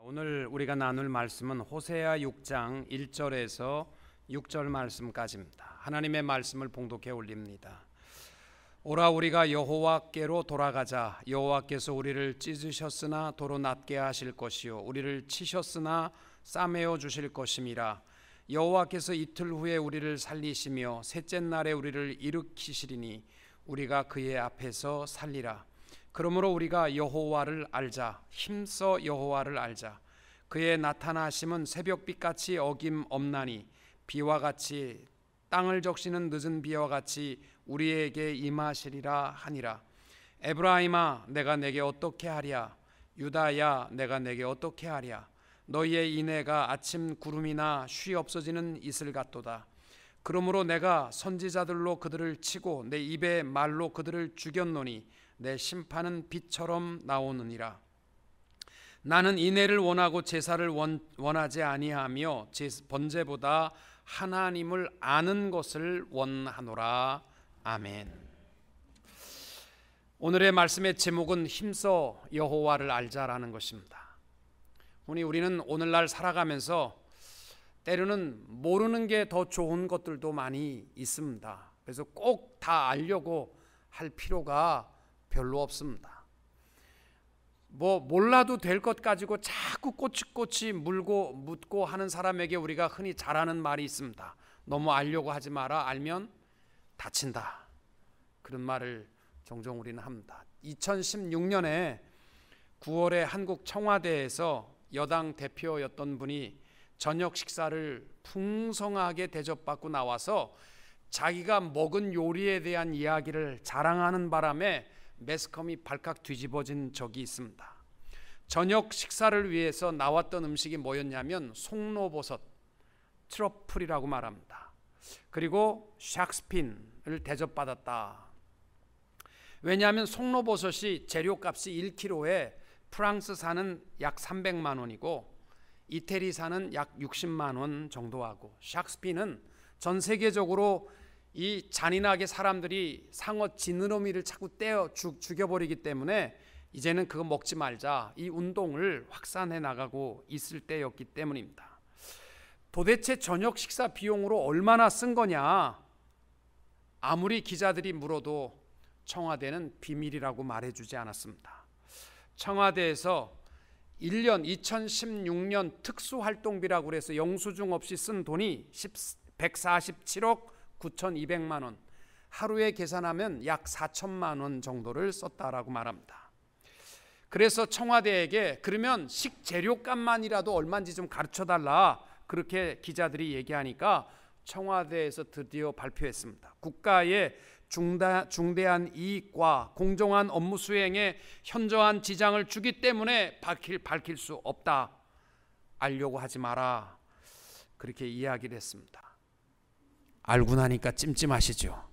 오늘 우리가 나눌 말씀은 호세아 6장 1절에서 6절 말씀까지입니다. 하나님의 말씀을 봉독해 올립니다. 오라 우리가 여호와께로 돌아가자. 여호와께서 우리를 찢으셨으나 도로 낫게 하실 것이요 우리를 치셨으나 싸매어 주실 것임이라. 여호와께서 이틀 후에 우리를 살리시며 셋째 날에 우리를 일으키시리니 우리가 그의 앞에서 살리라. 그러므로 우리가 여호와를 알자. 힘써 여호와를 알자. 그의 나타나심은 새벽빛같이 어김없나니 비와 같이 땅을 적시는 늦은 비와 같이 우리에게 임하시리라 하니라. 에브라임아 내가 내게 어떻게 하랴. 유다야 내가 내게 어떻게 하랴. 너희의 인애가 아침 구름이나 쉬 없어지는 이슬 같도다. 그러므로 내가 선지자들로 그들을 치고 내 입의 말로 그들을 죽였노니 내 심판은 빛처럼 나오느니라. 나는 인애를 원하고 제사를 원하지 아니하며 번제보다 하나님을 아는 것을 원하노라. 아멘. 오늘의 말씀의 제목은 힘써 여호와를 알자라는 것입니다. 우리는 오늘날 살아가면서 때로는 모르는 게 더 좋은 것들도 많이 있습니다. 그래서 꼭 다 알려고 할 필요가 별로 없습니다. 몰라도 될 것 가지고 자꾸 꼬치꼬치 묻고 하는 사람에게 우리가 흔히 잘하는 말이 있습니다. 너무 알려고 하지 마라. 알면 다친다. 그런 말을 종종 우리는 합니다. 2016년에 9월에 한국 청와대에서 여당 대표였던 분이 저녁 식사를 풍성하게 대접받고 나와서 자기가 먹은 요리에 대한 이야기를 자랑하는 바람에 매스컴이 발칵 뒤집어진 적이 있습니다. 저녁 식사를 위해서 나왔던 음식이 뭐였냐면 송로버섯, 트러플이라고 말합니다. 그리고 샥스핀을 대접받았다. 왜냐하면 송로버섯이 재료값이 1kg에 프랑스산은 약 300만 원이고 이태리산은 약 60만 원 정도 하고, 샥스핀은 전 세계적으로 이 잔인하게 사람들이 상어 지느러미를 자꾸 떼어 죽여버리기 때문에 이제는 그거 먹지 말자, 이 운동을 확산해 나가고 있을 때였기 때문입니다. 도대체 저녁 식사 비용으로 얼마나 쓴 거냐? 아무리 기자들이 물어도 청와대는 비밀이라고 말해주지 않았습니다. 청와대에서 1년 2016년 특수활동비라고 해서 영수증 없이 쓴 돈이 147억 9,200만 원, 하루에 계산하면 약 4천만 원 정도를 썼다라고 말합니다. 그래서 청와대에게 그러면 식재료값만이라도 얼마인지 좀 가르쳐달라, 그렇게 기자들이 얘기하니까 청와대에서 드디어 발표했습니다. 국가의 중대한 이익과 공정한 업무 수행에 현저한 지장을 주기 때문에 밝힐 수 없다. 알려고 하지 마라. 그렇게 이야기를 했습니다. 알고 나니까 찜찜하시죠?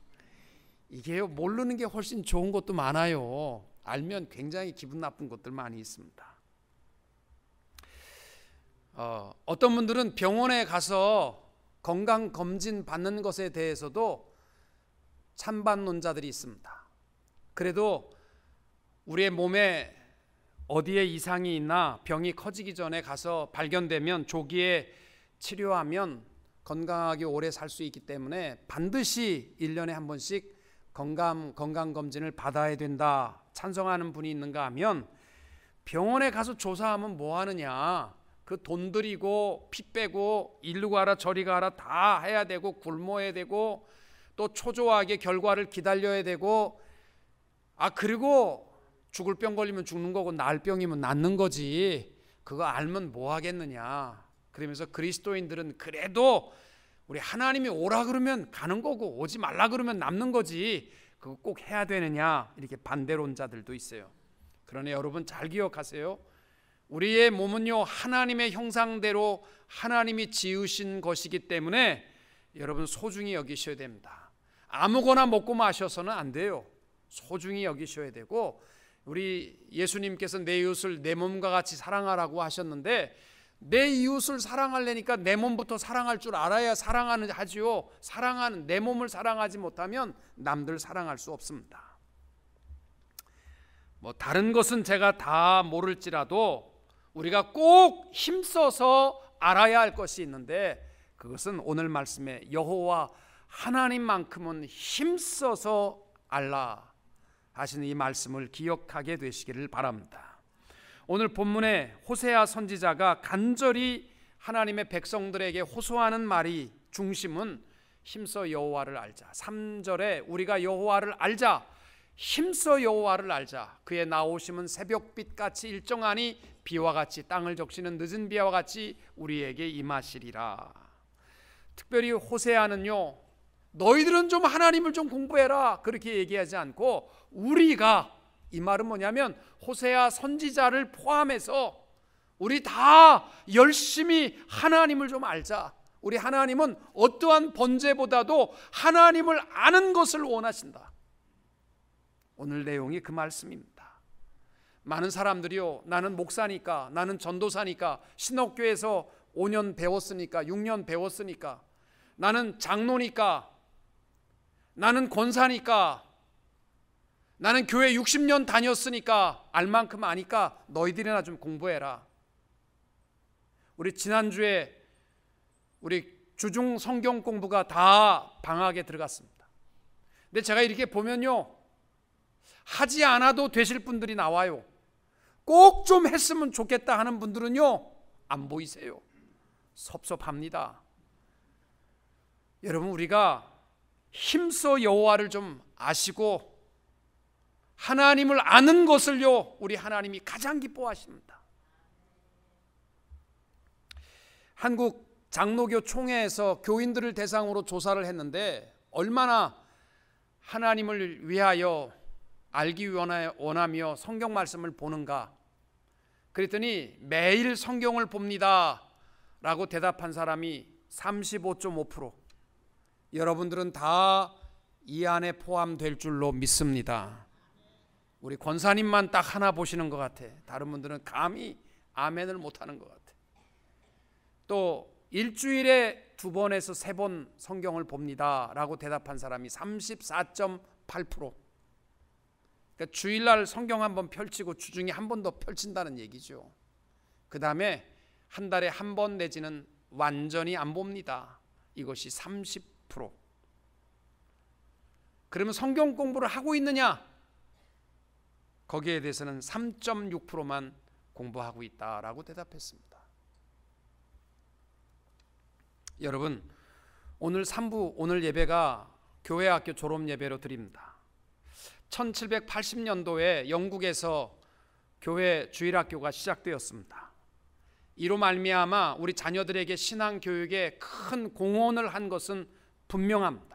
이게요, 모르는 게 훨씬 좋은 것도 많아요. 알면 굉장히 기분 나쁜 것들 많이 있습니다. 어떤 분들은 병원에 가서 건강검진 받는 것에 대해서도 찬반론자들이 있습니다. 그래도 우리의 몸에 어디에 이상이 있나, 병이 커지기 전에 가서 발견되면 조기에 치료하면 건강하게 오래 살 수 있기 때문에 반드시 1년에 한 번씩 건강검진을 받아야 된다, 찬성하는 분이 있는가 하면, 병원에 가서 조사하면 뭐 하느냐, 그 돈 들이고 피 빼고 일로 가라 저리 가라 다 해야 되고 굶어야 되고 또 초조하게 결과를 기다려야 되고, 그리고 죽을 병 걸리면 죽는 거고 나을 병이면 낫는 거지, 그거 알면 뭐 하겠느냐. 그러면서 그리스도인들은 그래도 우리 하나님이 오라 그러면 가는 거고 오지 말라 그러면 남는 거지, 그거 꼭 해야 되느냐, 이렇게 반대론자들도 있어요. 그러나 여러분 잘 기억하세요. 우리의 몸은요, 하나님의 형상대로 하나님이 지으신 것이기 때문에 여러분 소중히 여기셔야 됩니다. 아무거나 먹고 마셔서는 안 돼요. 소중히 여기셔야 되고, 우리 예수님께서 내 이웃을 내 몸과 같이 사랑하라고 하셨는데, 내 이웃을 사랑하려니까 내 몸부터 사랑할 줄 알아야 사랑하는 하지요. 사랑하는 내 몸을 사랑하지 못하면 남들 사랑할 수 없습니다. 다른 것은 제가 다 모를지라도 우리가 꼭 힘써서 알아야 할 것이 있는데, 그것은 오늘 말씀에 여호와 하나님만큼은 힘써서 알라 하시는 이 말씀을 기억하게 되시기를 바랍니다. 오늘 본문에 호세아 선지자가 간절히 하나님의 백성들에게 호소하는 말이 중심은 힘써 여호와를 알자. 3절에 우리가 여호와를 알자, 힘써 여호와를 알자. 그의 나오심은 새벽빛같이 일정하니 비와 같이 땅을 적시는 늦은 비와 같이 우리에게 임하시리라. 특별히 호세아는요, 너희들은 좀 하나님을 좀 공부해라 그렇게 얘기하지 않고, 우리가, 이 말은 뭐냐면 호세아 선지자를 포함해서 우리 다 열심히 하나님을 좀 알자. 우리 하나님은 어떠한 번제보다도 하나님을 아는 것을 원하신다. 오늘 내용이 그 말씀입니다. 많은 사람들이요, 나는 목사니까, 나는 전도사니까, 신옥교에서 5년 배웠으니까, 6년 배웠으니까, 나는 장로니까, 나는 권사니까, 나는 교회 60년 다녔으니까 알 만큼 아니까 너희들이나 좀 공부해라. 우리 지난주에 우리 주중 성경 공부가 다 방학에 들어갔습니다. 근데 제가 이렇게 보면요, 하지 않아도 되실 분들이 나와요. 꼭 좀 했으면 좋겠다 하는 분들은요, 안 보이세요. 섭섭합니다. 여러분, 우리가 힘써 여호와를 좀 아시고 하나님을 아는 것을요, 우리 하나님이 가장 기뻐하십니다. 한국 장로교 총회에서 교인들을 대상으로 조사를 했는데, 얼마나 하나님을 위하여 알기 원하며 성경 말씀을 보는가. 그랬더니 매일 성경을 봅니다 라고 대답한 사람이 35.5%. 여러분들은 다 이 안에 포함될 줄로 믿습니다. 우리 권사님만 딱 하나 보시는 것 같아. 다른 분들은 감히 아멘을 못하는 것 같아. 또 일주일에 2번에서 3번 성경을 봅니다 라고 대답한 사람이 34.8%. 그러니까 주일날 성경 한번 펼치고 주중에 한 번 더 펼친다는 얘기죠. 그 다음에 한 달에 한 번 내지는 완전히 안 봅니다. 이것이 30%. 그러면 성경 공부를 하고 있느냐? 거기에 대해서는 3.6%만 공부하고 있다라고 대답했습니다. 여러분, 오늘 3부 오늘 예배가 교회 학교 졸업 예배로 드립니다. 1780년도에 영국에서 교회 주일학교가 시작되었습니다. 이로 말미암아 우리 자녀들에게 신앙 교육에 큰 공헌을 한 것은 분명합니다.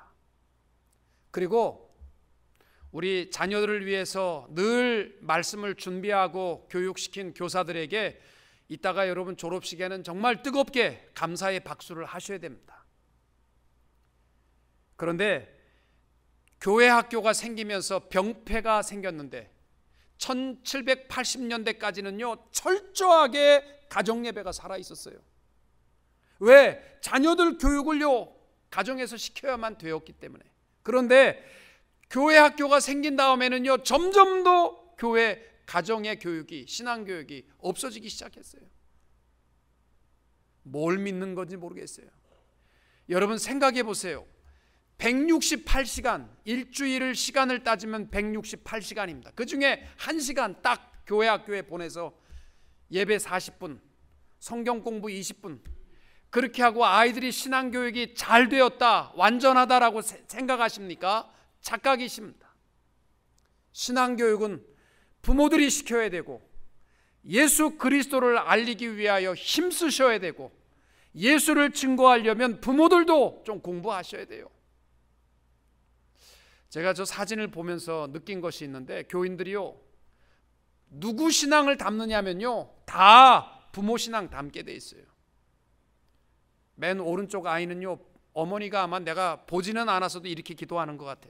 그리고 우리 자녀들을 위해서 늘 말씀을 준비하고 교육시킨 교사들에게 이따가 여러분 졸업식에는 정말 뜨겁게 감사의 박수를 하셔야 됩니다. 그런데 교회 학교가 생기면서 병폐가 생겼는데 1780년대까지는요 철저하게 가정예배가 살아있었어요. 왜? 자녀들 교육을요 가정에서 시켜야만 되었기 때문에. 그런데 교회 학교가 생긴 다음에는요 점점 더 교회 가정의 교육이, 신앙교육이 없어지기 시작했어요. 뭘 믿는 건지 모르겠어요. 여러분 생각해 보세요. 168시간, 일주일을 시간을 따지면 168시간입니다. 그 중에 1시간 딱 교회 학교에 보내서 예배 40분, 성경 공부 20분, 그렇게 하고 아이들이 신앙교육이 잘 되었다, 완전하다라고 생각하십니까? 착각이십니다. 신앙교육은 부모들이 시켜야 되고, 예수 그리스도를 알리기 위하여 힘쓰셔야 되고, 예수를 증거하려면 부모들도 좀 공부하셔야 돼요. 제가 저 사진을 보면서 느낀 것이 있는데, 교인들이요 누구 신앙을 담느냐면요 다 부모 신앙 담게 돼 있어요. 맨 오른쪽 아이는요 어머니가 아마 내가 보지는 않았어도 이렇게 기도하는 것 같아.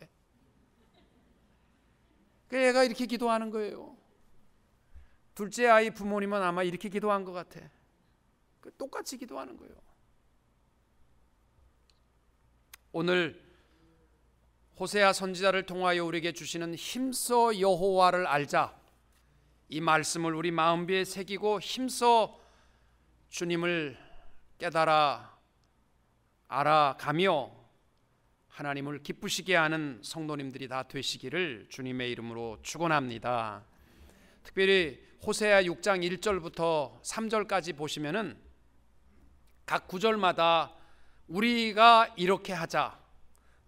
그 얘가 이렇게 기도하는 거예요. 둘째 아이 부모님은 아마 이렇게 기도한 것 같아. 똑같이 기도하는 거예요. 오늘 호세아 선지자를 통하여 우리에게 주시는 힘써 여호와를 알자, 이 말씀을 우리 마음비에 새기고 힘써 주님을 깨달아 알아가며 하나님을 기쁘시게 하는 성도님들이 다 되시기를 주님의 이름으로 축원합니다. 특별히 호세아 6장 1절부터 3절까지 보시면은 각 구절마다 우리가 이렇게 하자,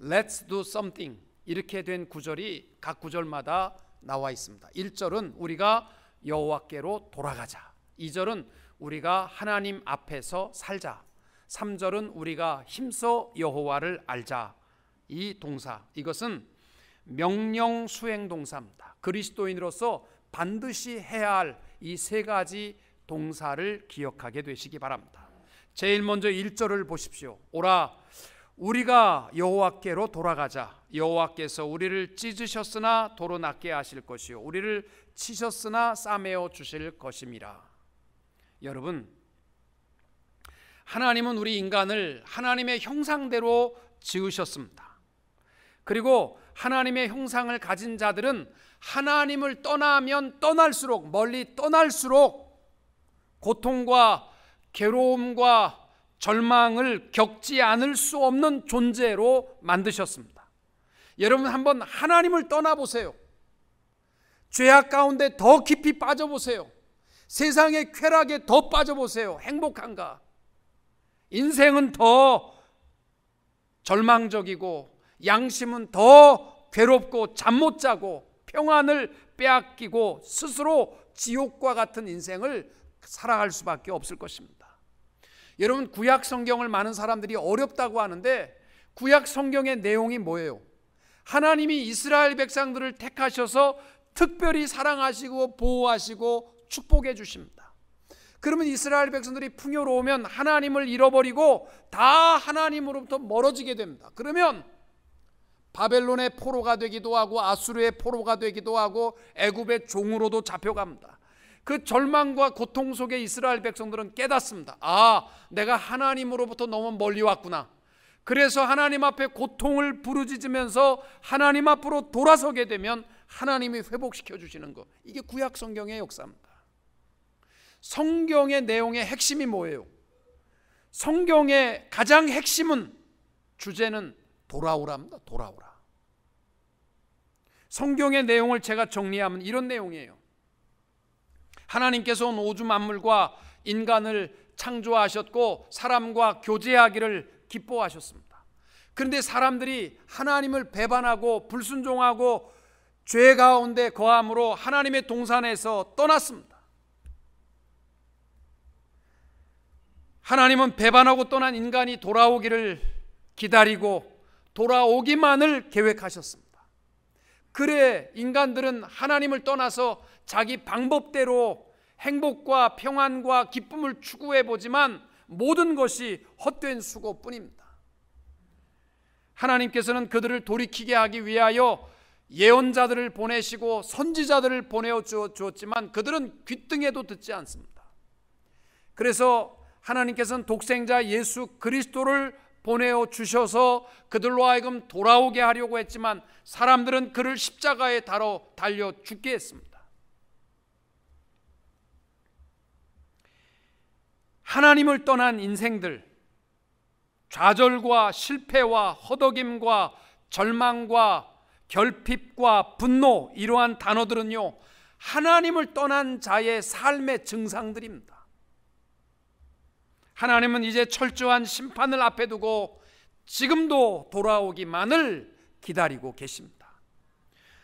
Let's do something, 이렇게 된 구절이 각 구절마다 나와 있습니다. 1절은 우리가 여호와께로 돌아가자, 2절은 우리가 하나님 앞에서 살자, 3절은 우리가 힘써 여호와를 알자. 이 동사, 이것은 명령 수행 동사입니다. 그리스도인으로서 반드시 해야 할 이 세 가지 동사를 기억하게 되시기 바랍니다. 제일 먼저 1절을 보십시오. 오라 우리가 여호와께로 돌아가자. 여호와께서 우리를 찢으셨으나 도로 낫게 하실 것이요 우리를 치셨으나 싸매어 주실 것임이라. 여러분, 하나님은 우리 인간을 하나님의 형상대로 지으셨습니다. 그리고 하나님의 형상을 가진 자들은 하나님을 떠나면 떠날수록, 멀리 떠날수록 고통과 괴로움과 절망을 겪지 않을 수 없는 존재로 만드셨습니다. 여러분, 한번 하나님을 떠나보세요. 죄악 가운데 더 깊이 빠져보세요. 세상의 쾌락에 더 빠져보세요. 행복한가? 인생은 더 절망적이고 양심은 더 괴롭고 잠 못 자고 평안을 빼앗기고 스스로 지옥과 같은 인생을 살아갈 수밖에 없을 것입니다. 여러분, 구약 성경을 많은 사람들이 어렵다고 하는데 구약 성경의 내용이 뭐예요? 하나님이 이스라엘 백성들을 택하셔서 특별히 사랑하시고 보호하시고 축복해 주십니다. 그러면 이스라엘 백성들이 풍요로우면 하나님을 잃어버리고 다 하나님으로부터 멀어지게 됩니다. 그러면 바벨론의 포로가 되기도 하고 아수르의 포로가 되기도 하고 애굽의 종으로도 잡혀갑니다. 그 절망과 고통 속에 이스라엘 백성들은 깨닫습니다. 아, 내가 하나님으로부터 너무 멀리 왔구나. 그래서 하나님 앞에 고통을 부르짖으면서 하나님 앞으로 돌아서게 되면 하나님이 회복시켜 주시는 것, 이게 구약 성경의 역사입니다. 성경의 내용의 핵심이 뭐예요? 성경의 가장 핵심은, 주제는 돌아오랍니다. 돌아오라. 성경의 내용을 제가 정리하면 이런 내용이에요. 하나님께서 온 우주 만물과 인간을 창조하셨고 사람과 교제하기를 기뻐하셨습니다. 그런데 사람들이 하나님을 배반하고 불순종하고 죄 가운데 거함으로 하나님의 동산에서 떠났습니다. 하나님은 배반하고 떠난 인간이 돌아오기를 기다리고 돌아오기만을 계획하셨습니다. 그래 인간들은 하나님을 떠나서 자기 방법대로 행복과 평안과 기쁨을 추구해 보지만 모든 것이 헛된 수고뿐입니다. 하나님께서는 그들을 돌이키게 하기 위하여 예언자들을 보내시고 선지자들을 보내어 주었지만 그들은 귀등에도 듣지 않습니다. 그래서 하나님께서는 독생자 예수 그리스도를 보내어 주셔서 그들로 하여금 돌아오게 하려고 했지만 사람들은 그를 십자가에 달려 죽게 했습니다. 하나님을 떠난 인생들, 좌절과 실패와 허덕임과 절망과 결핍과 분노, 이러한 단어들은요, 하나님을 떠난 자의 삶의 증상들입니다. 하나님은 이제 철저한 심판을 앞에 두고 지금도 돌아오기만을 기다리고 계십니다.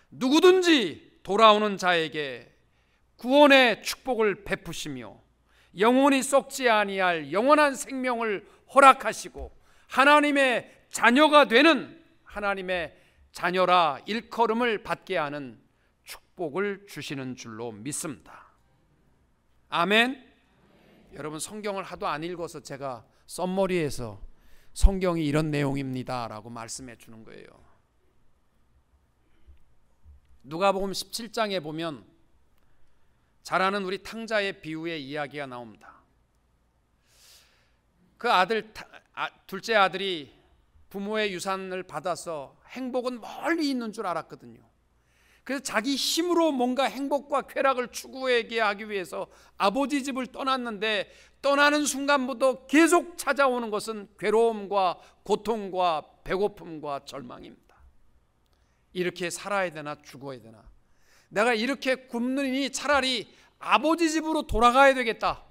누구든지 돌아오는 자에게 구원의 축복을 베푸시며 영원히 썩지 아니할 영원한 생명을 허락하시고 하나님의 자녀가 되는, 하나님의 자녀라 일컬음을 받게 하는 축복을 주시는 줄로 믿습니다. 아멘. 여러분, 성경을 하도 안 읽어서 제가 썸머리에서 성경이 이런 내용입니다 라고 말씀해 주는 거예요. 누가복음 17장에 보면 잘 아는 우리 탕자의 비유의 이야기가 나옵니다. 그 둘째 아들이 부모의 유산을 받아서 행복은 멀리 있는 줄 알았거든요. 그래서 자기 힘으로 뭔가 행복과 쾌락을 추구하게 하기 위해서 아버지 집을 떠났는데, 떠나는 순간부터 계속 찾아오는 것은 괴로움과 고통과 배고픔과 절망입니다. 이렇게 살아야 되나 죽어야 되나, 내가 이렇게 굶느니 차라리 아버지 집으로 돌아가야 되겠다.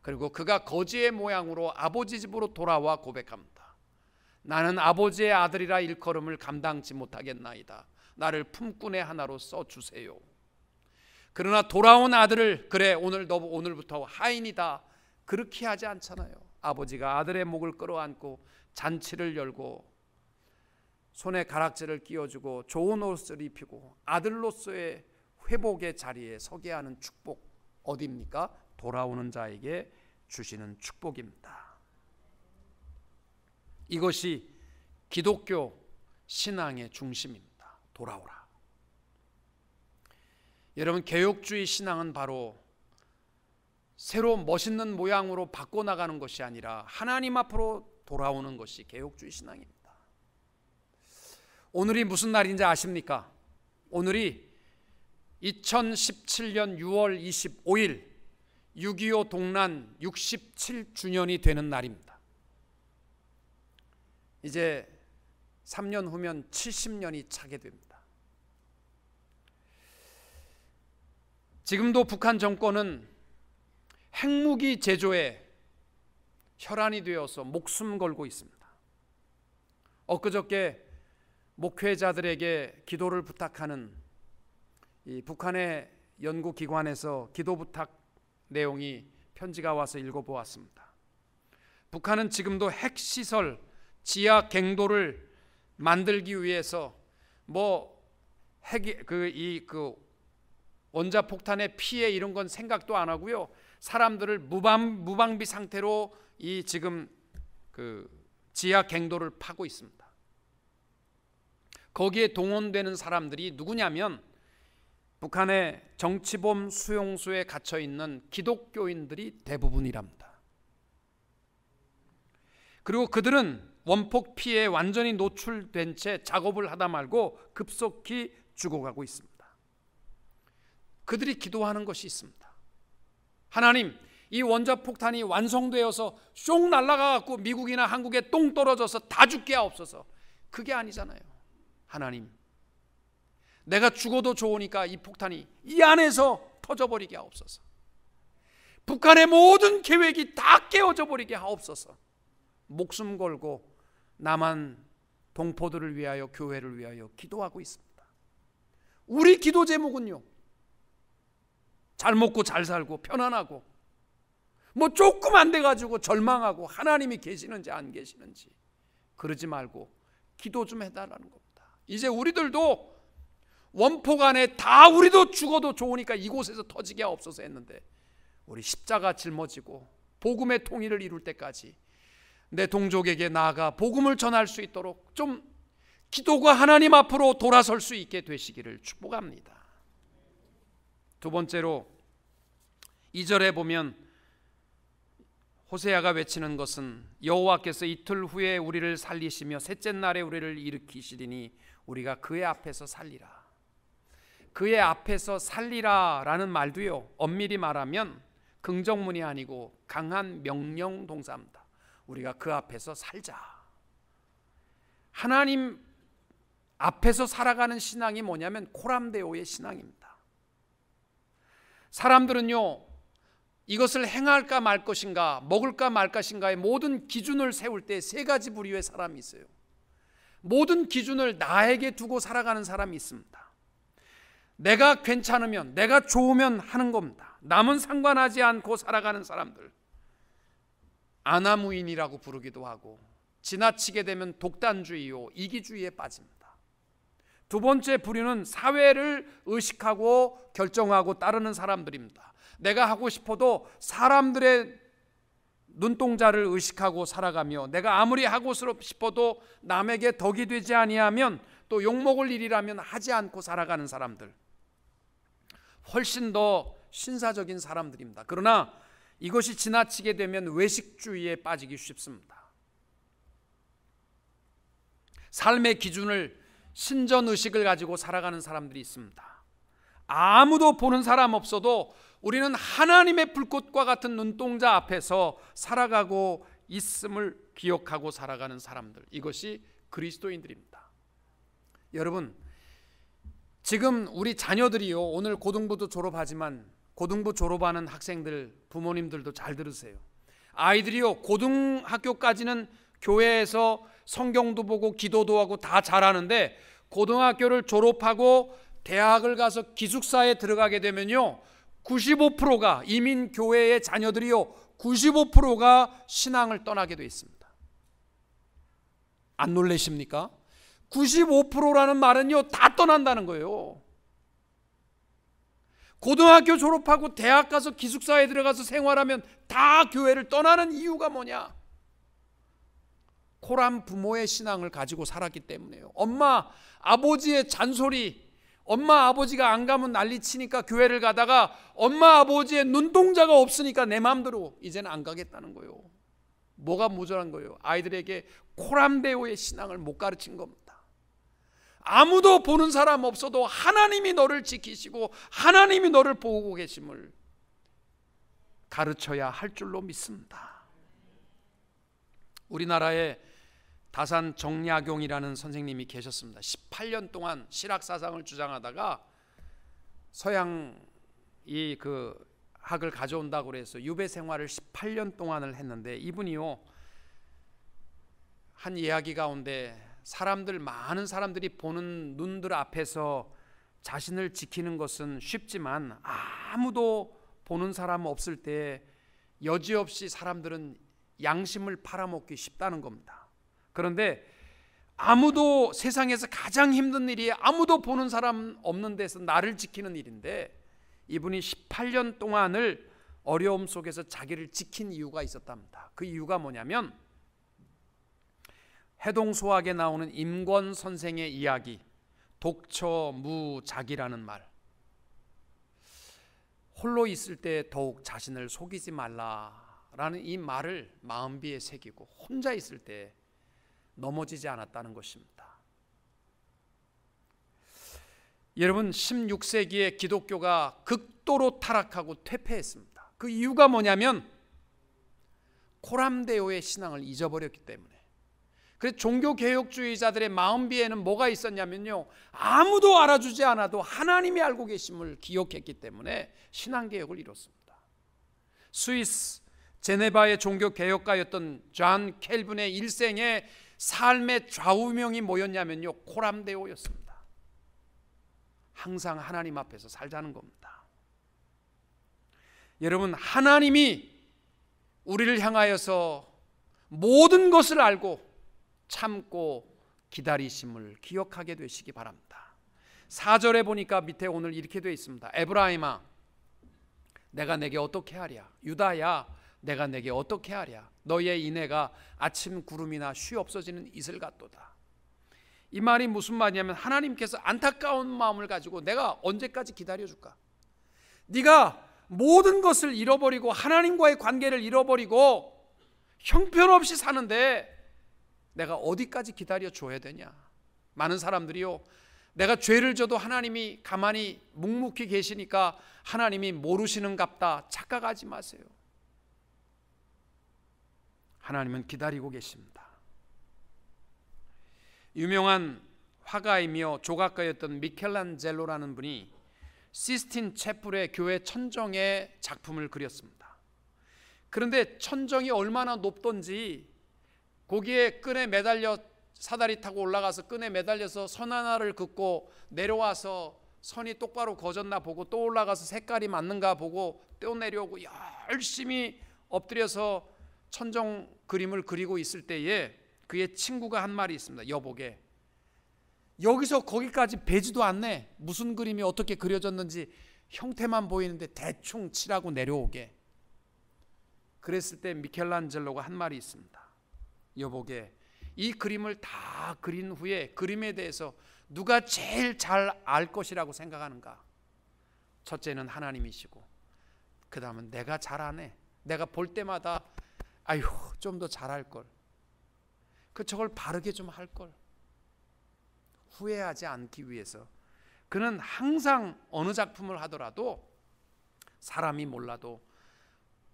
그리고 그가 거지의 모양으로 아버지 집으로 돌아와 고백합니다. 나는 아버지의 아들이라 일컬음을 감당치 못하겠나이다. 나를 품꾼의 하나로 써주세요. 그러나 돌아온 아들을, 그래 오늘 너 오늘부터 하인이다, 그렇게 하지 않잖아요. 아버지가 아들의 목을 끌어안고 잔치를 열고 손에 가락지를 끼워주고 좋은 옷을 입히고 아들로서의 회복의 자리에 서게 하는 축복, 어디입니까? 돌아오는 자에게 주시는 축복입니다. 이것이 기독교 신앙의 중심입니다. 돌아오라. 여러분, 개혁주의 신앙은 바로 새로 멋있는 모양으로 바꿔나가는 것이 아니라 하나님 앞으로 돌아오는 것이 개혁주의 신앙입니다. 오늘이 무슨 날인지 아십니까? 오늘이 2017년 6월 25일 6.25 동란 67주년이 되는 날입니다. 이제 3년 후면 70년이 차게 됩니다. 지금도 북한 정권은 핵무기 제조에 혈안이 되어서 목숨 걸고 있습니다. 엊그저께 목회자들에게 기도를 부탁하는 이 북한의 연구기관에서 기도 부탁 내용이 편지가 와서 읽어보았습니다. 북한은 지금도 핵시설, 지하 갱도를 만들기 위해서 원자폭탄의 피해 이런 건 생각도 안 하고요. 사람들을 무방비 상태로 이 지금 그 지하 갱도를 파고 있습니다. 거기에 동원되는 사람들이 누구냐면 북한의 정치범 수용소에 갇혀 있는 기독교인들이 대부분이랍니다. 그리고 그들은 원폭 피해에 완전히 노출된 채 작업을 하다 말고 급속히 죽어가고 있습니다. 그들이 기도하는 것이 있습니다. 하나님, 이 원자폭탄이 완성되어서 쏙 날아가고 미국이나 한국에 똥 떨어져서 다 죽게 하옵소서. 그게 아니잖아요. 하나님, 내가 죽어도 좋으니까 이 폭탄이 이 안에서 터져버리게 하옵소서. 북한의 모든 계획이 다 깨어져 버리게 하옵소서. 목숨 걸고 남한 동포들을 위하여, 교회를 위하여 기도하고 있습니다. 우리 기도 제목은요, 잘 먹고 잘 살고 편안하고 조금 안 돼가지고 절망하고 하나님이 계시는지 안 계시는지 그러지 말고 기도 좀 해달라는 겁니다. 이제 우리들도 원폭 안에 다 우리도 죽어도 좋으니까 이곳에서 터지게 하옵소서 했는데, 우리 십자가 짊어지고 복음의 통일을 이룰 때까지 내 동족에게 나아가 복음을 전할 수 있도록 좀 기도가 하나님 앞으로 돌아설 수 있게 되시기를 축복합니다. 두 번째로 2절에 보면 호세아가 외치는 것은 여호와께서 이틀 후에 우리를 살리시며 셋째 날에 우리를 일으키시리니 우리가 그의 앞에서 살리라. 그의 앞에서 살리라 라는 말도요, 엄밀히 말하면 긍정문이 아니고 강한 명령 동사입니다. 우리가 그 앞에서 살자. 하나님 앞에서 살아가는 신앙이 뭐냐면 코람데오의 신앙입니다. 사람들은요, 이것을 행할까 말 것인가, 먹을까 말 것인가의 모든 기준을 세울 때 세 가지 부류의 사람이 있어요. 모든 기준을 나에게 두고 살아가는 사람이 있습니다. 내가 괜찮으면, 내가 좋으면 하는 겁니다. 남은 상관하지 않고 살아가는 사람들, 아나무인이라고 부르기도 하고, 지나치게 되면 독단주의요, 이기주의에 빠집니다. 두 번째 부류는 사회를 의식하고 결정하고 따르는 사람들입니다. 내가 하고 싶어도 사람들의 눈동자를 의식하고 살아가며, 내가 아무리 하고 싶어도 남에게 덕이 되지 아니하면, 또 욕먹을 일이라면 하지 않고 살아가는 사람들, 훨씬 더 신사적인 사람들입니다. 그러나 이것이 지나치게 되면 외식주의에 빠지기 쉽습니다. 삶의 기준을 신전의식을 가지고 살아가는 사람들이 있습니다. 아무도 보는 사람 없어도 우리는 하나님의 불꽃과 같은 눈동자 앞에서 살아가고 있음을 기억하고 살아가는 사람들, 이것이 그리스도인들입니다. 여러분, 지금 우리 자녀들이요, 오늘 고등부도 졸업하지만 고등부 졸업하는 학생들, 부모님들도 잘 들으세요. 아이들이요, 고등학교까지는 교회에서 성경도 보고 기도도 하고 다 잘하는데 고등학교를 졸업하고 대학을 가서 기숙사에 들어가게 되면요, 95%가 이민교회의 자녀들이요, 95%가 신앙을 떠나게 되어 있습니다. 안 놀라십니까? 95%라는 말은요, 다 떠난다는 거예요. 고등학교 졸업하고 대학 가서 기숙사에 들어가서 생활하면 다 교회를 떠나는 이유가 뭐냐? 코란 부모의 신앙을 가지고 살았기 때문에요. 엄마 아버지의 잔소리, 엄마 아버지가 안 가면 난리치니까 교회를 가다가 엄마 아버지의 눈동자가 없으니까 내 마음대로 이제는 안 가겠다는 거예요. 뭐가 모자란 거예요? 아이들에게 코란데오의 신앙을 못 가르친 겁니다. 아무도 보는 사람 없어도 하나님이 너를 지키시고 하나님이 너를 보고 계심을 가르쳐야 할 줄로 믿습니다. 우리나라에 다산 정약용이라는 선생님이 계셨습니다. 18년 동안 실학사상을 주장하다가 서양 그 학을 가져온다고 그래서 유배 생활을 18년 동안을 했는데, 이분이요, 한 이야기 가운데 많은 사람들이 보는 눈들 앞에서 자신을 지키는 것은 쉽지만 아무도 보는 사람 없을 때 여지없이 사람들은 양심을 팔아먹기 쉽다는 겁니다. 그런데 아무도, 세상에서 가장 힘든 일이 아무도 보는 사람 없는 데서 나를 지키는 일인데, 이분이 18년 동안을 어려움 속에서 자기를 지킨 이유가 있었답니다. 그 이유가 뭐냐면, 해동소학에 나오는 임권 선생의 이야기, 독처무작이라는 말, 홀로 있을 때 더욱 자신을 속이지 말라라는 이 말을 마음비에 새기고 혼자 있을 때 넘어지지 않았다는 것입니다. 여러분, 16세기에 기독교가 극도로 타락하고 퇴폐했습니다. 그 이유가 뭐냐면 코람데오의 신앙을 잊어버렸기 때문에. 그래서 종교개혁주의자들의 마음비에는 뭐가 있었냐면요, 아무도 알아주지 않아도 하나님이 알고 계심을 기억했기 때문에 신앙개혁을 이뤘습니다. 스위스 제네바의 종교개혁가였던 존 켈빈의 일생에 삶의 좌우명이 뭐였냐면요, 코람데오였습니다. 항상 하나님 앞에서 살자는 겁니다. 여러분, 하나님이 우리를 향하여서 모든 것을 알고 참고 기다리심을 기억하게 되시기 바랍니다. 4절에 보니까 밑에 오늘 이렇게 되어 있습니다. 에브라임아, 내가 내게 어떻게 하랴? 유다야, 내가 내게 어떻게 하랴? 너의 인애가 아침 구름이나 쉬 없어지는 이슬 같도다. 이 말이 무슨 말이냐면, 하나님께서 안타까운 마음을 가지고 내가 언제까지 기다려줄까? 네가 모든 것을 잃어버리고 하나님과의 관계를 잃어버리고 형편없이 사는데 내가 어디까지 기다려줘야 되냐? 많은 사람들이요, 내가 죄를 져도 하나님이 가만히 묵묵히 계시니까 하나님이 모르시는갑다 착각하지 마세요. 하나님은 기다리고 계십니다. 유명한 화가이며 조각가였던 미켈란젤로라는 분이 시스틴 채플의 교회 천정에 작품을 그렸습니다. 그런데 천정이 얼마나 높던지 거기에 끈에 매달려 사다리 타고 올라가서 끈에 매달려서 선 하나를 긋고 내려와서 선이 똑바로 거졌나 보고 또 올라가서 색깔이 맞는가 보고 또 내려오고 열심히 엎드려서 천정 그림을 그리고 있을 때에 그의 친구가 한 말이 있습니다. 여보게, 여기서 거기까지 배지도 않네. 무슨 그림이 어떻게 그려졌는지 형태만 보이는데 대충 칠하고 내려오게. 그랬을 때 미켈란젤로가 한 말이 있습니다. 여보게, 이 그림을 다 그린 후에 그림에 대해서 누가 제일 잘 알 것이라고 생각하는가? 첫째는 하나님이시고 그 다음은 내가 잘 아네. 내가 볼 때마다 아유, 좀 더 잘할 걸. 저걸 바르게 좀 할 걸. 후회하지 않기 위해서 그는 항상 어느 작품을 하더라도 사람이 몰라도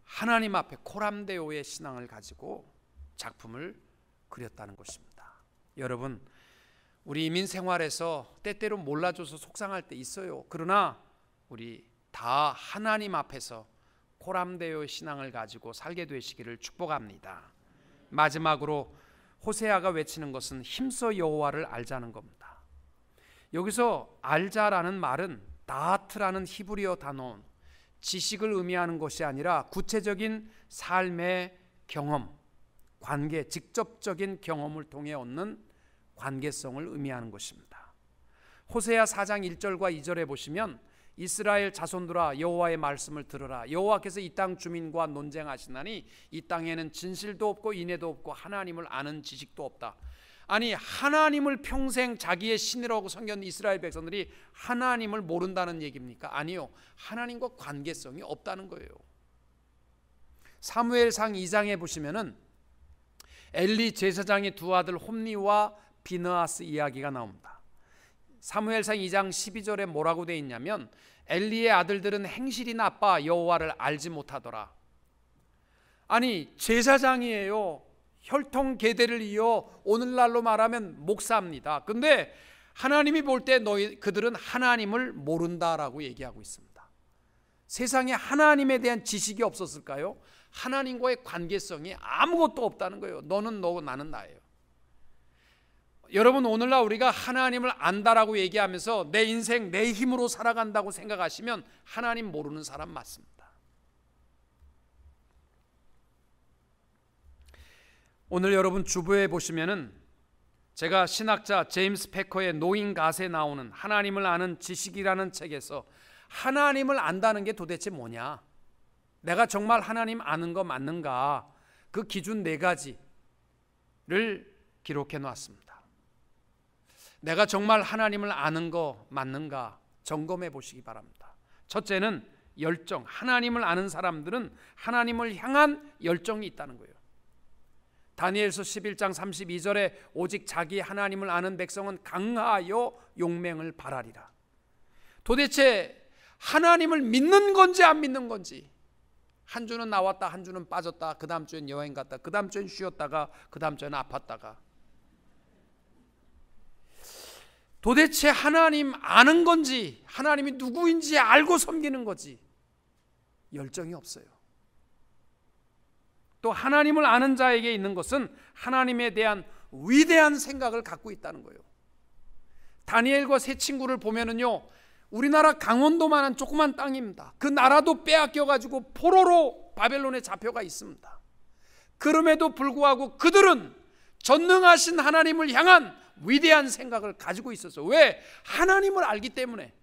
하나님 앞에 코람데오의 신앙을 가지고 작품을 그렸다는 것입니다. 여러분, 우리 이민 생활에서 때때로 몰라줘서 속상할 때 있어요. 그러나 우리 다 하나님 앞에서 코람데오의 신앙을 가지고 살게 되시기를 축복합니다. 마지막으로 호세아가 외치는 것은 힘써 여호와를 알자는 겁니다. 여기서 알자라는 말은 다트라는 히브리어 단어, 지식을 의미하는 것이 아니라 구체적인 삶의 경험, 관계, 직접적인 경험을 통해 얻는 관계성을 의미하는 것입니다. 호세아 4장 1절과 2절에 보시면 이스라엘 자손들아 여호와의 말씀을 들으라. 여호와께서 이 땅 주민과 논쟁하시나니 이 땅에는 진실도 없고 인애도 없고 하나님을 아는 지식도 없다. 아니, 하나님을 평생 자기의 신이라고 섬겼는 이스라엘 백성들이 하나님을 모른다는 얘기입니까? 아니요, 하나님과 관계성이 없다는 거예요. 사무엘상 2장에 보시면은 엘리 제사장의 두 아들 홈니와 비느하스 이야기가 나옵니다. 사무엘상 2장 12절에 뭐라고 되어 있냐면 엘리의 아들들은 행실이 나빠 여호와를 알지 못하더라. 아니, 제사장이에요. 혈통 계대를 이어 오늘날로 말하면 목사입니다. 근데 하나님이 볼 때 그들은 하나님을 모른다라고 얘기하고 있습니다. 세상에 하나님에 대한 지식이 없었을까요? 하나님과의 관계성이 아무것도 없다는 거예요. 너는 너고 나는 나예요. 여러분, 오늘날 우리가 하나님을 안다라고 얘기하면서 내 인생 내 힘으로 살아간다고 생각하시면 하나님 모르는 사람 맞습니다. 오늘 여러분 주보에 보시면은 제가 신학자 제임스 패커의 노인 갓에 나오는 하나님을 아는 지식이라는 책에서 하나님을 안다는 게 도대체 뭐냐, 내가 정말 하나님 아는 거 맞는가, 그 기준 4가지를 기록해 놨습니다. 내가 정말 하나님을 아는 거 맞는가 점검해 보시기 바랍니다. 첫째는 열정. 하나님을 아는 사람들은 하나님을 향한 열정이 있다는 거예요. 다니엘서 11장 32절에 오직 자기 하나님을 아는 백성은 강하여 용맹을 발하리라. 도대체 하나님을 믿는 건지 안 믿는 건지, 한 주는 나왔다 한 주는 빠졌다, 그 다음 주엔 여행 갔다, 그 다음 주엔 쉬었다가 그 다음 주엔 아팠다가, 도대체 하나님 아는 건지 하나님이 누구인지 알고 섬기는 거지 열정이 없어요. 또 하나님을 아는 자에게 있는 것은 하나님에 대한 위대한 생각을 갖고 있다는 거예요. 다니엘과 세 친구를 보면은요, 우리나라 강원도만한 조그만 땅입니다. 그 나라도 빼앗겨 가지고 포로로 바벨론에 잡혀가 있습니다. 그럼에도 불구하고 그들은 전능하신 하나님을 향한 위대한 생각을 가지고 있었어요. 왜? 하나님을 알기 때문에.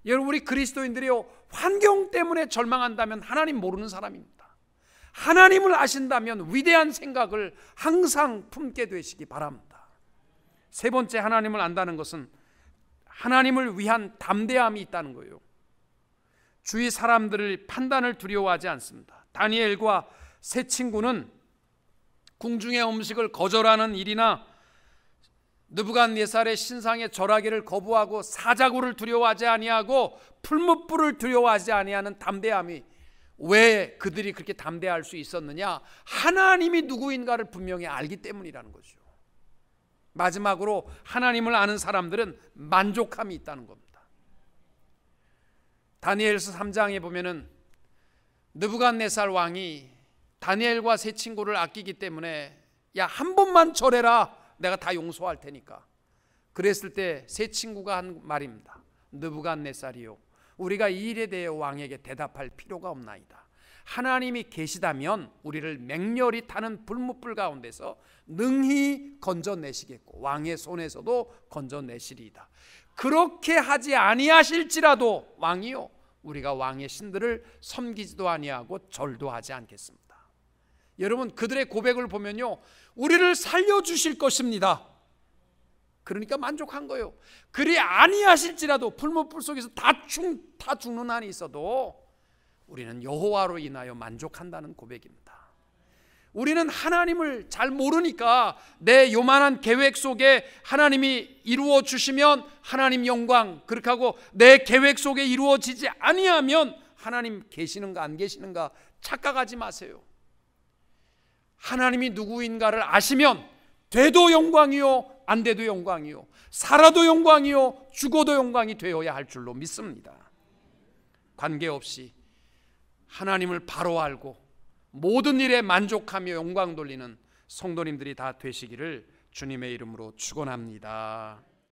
여러분, 우리 그리스도인들이요, 환경 때문에 절망한다면 하나님 모르는 사람입니다. 하나님을 아신다면 위대한 생각을 항상 품게 되시기 바랍니다. 세 번째, 하나님을 안다는 것은 하나님을 위한 담대함이 있다는 거예요. 주위 사람들의 판단을 두려워하지 않습니다. 다니엘과 세 친구는 궁중의 음식을 거절하는 일이나 느부갓네살의 신상의 절하기를 거부하고 사자굴을 두려워하지 아니하고 풀무불을 두려워하지 아니하는 담대함이, 왜 그들이 그렇게 담대할 수 있었느냐? 하나님이 누구인가를 분명히 알기 때문이라는 거죠. 마지막으로 하나님을 아는 사람들은 만족함이 있다는 겁니다. 다니엘서 3장에 보면은 느부갓네살 왕이 다니엘과 세 친구를 아끼기 때문에 야, 한 번만 절해라, 내가 다 용서할 테니까. 그랬을 때 세 친구가 한 말입니다. 느부갓네살이요, 우리가 이 일에 대해 왕에게 대답할 필요가 없나이다. 하나님이 계시다면 우리를 맹렬히 타는 불무불 가운데서 능히 건져내시겠고 왕의 손에서도 건져내시리이다. 그렇게 하지 아니하실지라도 왕이요, 우리가 왕의 신들을 섬기지도 아니하고 절도 하지 않겠습니다. 여러분, 그들의 고백을 보면요, 우리를 살려주실 것입니다. 그러니까 만족한 거예요. 그리 아니하실지라도 풀무불 속에서 다 죽는 한이 있어도 우리는 여호와로 인하여 만족한다는 고백입니다. 우리는 하나님을 잘 모르니까 내 요만한 계획 속에 하나님이 이루어 주시면 하나님 영광, 그렇게 하고 내 계획 속에 이루어지지 아니하면 하나님 계시는가 안 계시는가 착각하지 마세요. 하나님이 누구인가를 아시면 돼도 영광이요 안 돼도 영광이요, 살아도 영광이요 죽어도 영광이 되어야 할 줄로 믿습니다. 관계없이 하나님을 바로 알고 모든 일에 만족하며 영광 돌리는 성도님들이 다 되시기를 주님의 이름으로 축원합니다.